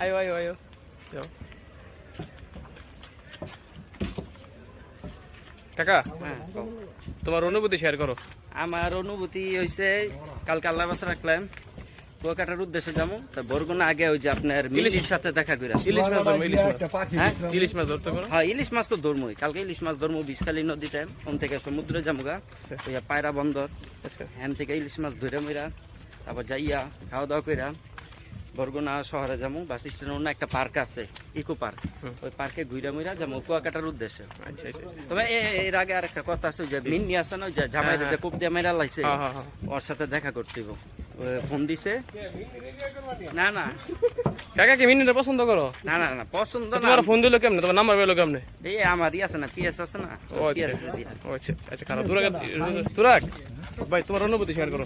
আয়ো আয়ো আয়ো যাও। কাকা তোমার অনুভূতি শেয়ার করো। আমার অনুভূতি হয়েছে কালকে আল্লাহ বাসা রাখলাম কুয়াকাটার উদ্দেশ্যে যাবো, তা বরগুনা আগে ওই যে আপনার মিলির সাথে দেখা করে আসি। ইলিশ মাছ ধরবো, ইলিশ মাছ। হ্যাঁ ইলিশ মাছ ধরতে পারো? হ্যাঁ ইলিশ মাছ তো ধরমই, কালকে ইলিশ মাছ ধরমো বিষখালী নদীতে, ওন থেকে সমুদ্রে যামুগা ওই পায়রা বন্দর, হ্যান থেকে ইলিশ মাছ ধরে মইরা তারপর যাইয়া খাওয়া দাওয়া কইরা বরগুনা শহরে যাবো। বাস স্ট্যান্ডে অন্য একটা পার্ক আছে, ইকো পার্ক, ওই পার্কে ঘুরা মইরা যাবো কুয়াকাটার উদ্দেশ্যে। তবে এর আগে আর একটা কথা আছে, ওই যে মিন্নি আছে না, ওই যে জামাইরে যে কোপ দিয়ে মেরা লাইছে, ওর সাথে দেখা করতে হইব। ফোন দিছে। না না কাকা কি মিনিটা পছন্দ করো? না না না পছন্দ না। তোমার ফোন দিলো কেমনে, তোমার নাম্বার পেলো কেমনে? এই আমার ই আছে না, পিএস আছে না, ও পিএস আচ্ছা আচ্ছা খারাপ। তুরাক ভাই তোমার অনুভূতি শেয়ার করো।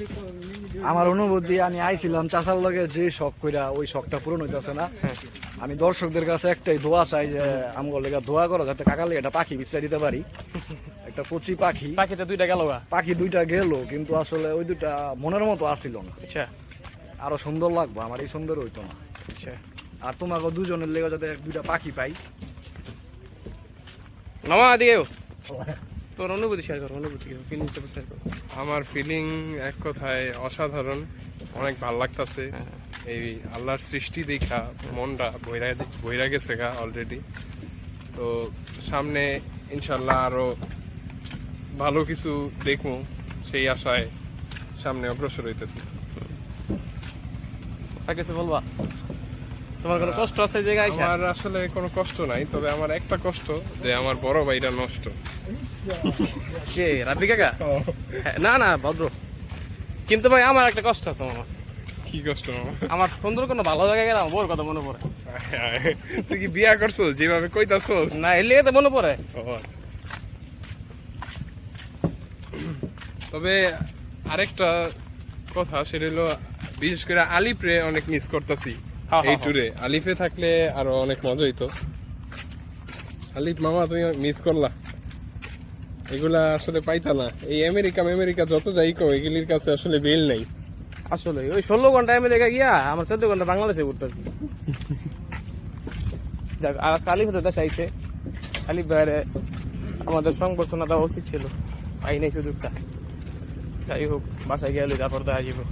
আমার অনুভূতি, আমি আইছিলাম চাচার লগে, যে শখ কইরা ওই শখটা পূরণ হইতেছে না। আমি দর্শকদের কাছে একটাই দোয়া চাই, যে আমগো লেগা দোয়া করো যাতে কাকার লেগে একটা পাখি বিছড়াই দিতে পারি। একটা কচি পাখি, পাখিটা দুইটা গেল। পাখি দুইটা গেল, কিন্তু আসলে ওই দুইটা মনের মতো আসিল না। আচ্ছা আরো সুন্দর লাগবো, আমার এই সুন্দর হইতো না। আচ্ছা আর তোমাকে দুজনের লেগে যাতে দুইটা পাখি পাই। মামা দিও তোর অনুভূতি শেয়ার করো, অনুভূতি ফিলিংস শেয়ার করো। আমার ফিলিং এক কথায় অসাধারণ, অনেক ভাল লাগতেছে। এই আল্লাহর সৃষ্টি দেখা মনটা বইরা গেছে গা অলরেডি। তো সামনে ইনশাল্লাহ আরো ভালো কিছু দেখবো, সেই আশায় সামনে অগ্রসর হইতেছি। আর কিছু বলবা? তোমার কোনো কষ্ট আছে এই জায়গায়? আমার আসলে কোনো কষ্ট নাই, তবে আমার একটা কষ্ট যে আমার বড় ভাইটা নষ্ট। কে রাব্বি কাকা? না না ভদ্র, কিন্তু ভাই আমার একটা কষ্ট আছে মামা। কি কষ্ট মামা? আমার সুন্দর কোনো ভালো জায়গায় গেলাম, বউর কথা মনে পড়ে। তুই কি বিয়া করছো যেভাবে কইতাছস? না এর লিগে তো মনে পড়ে। ও আচ্ছা। তবে আরেকটা কথা, সেটা হলো বিশেষ করে আলিফরে অনেক মিস করতেছি এই ট্যুরে। আলিফে থাকলে আরো অনেক মজা হইতো। আলিফ মামা তুমি মিস করলা, এগুলা আসলে পাইতা না। এই আমেরিকা যত যাই কো, এগুলির কাছে আসলে বেল নাই। আসলে ওই 16 ঘন্টা আমেরিকা গিয়া আমার 14 ঘন্টা বাংলাদেশে ঘুরতেছি। দেখ আর আলিফ দাদা চাইছে, আলিফ বাইরে আমাদের সংবর্ধনা দেওয়া উচিত ছিল, পাই নাই সুযোগটা। যাই হোক বাসায় গেলে তারপর দেখা যাবে।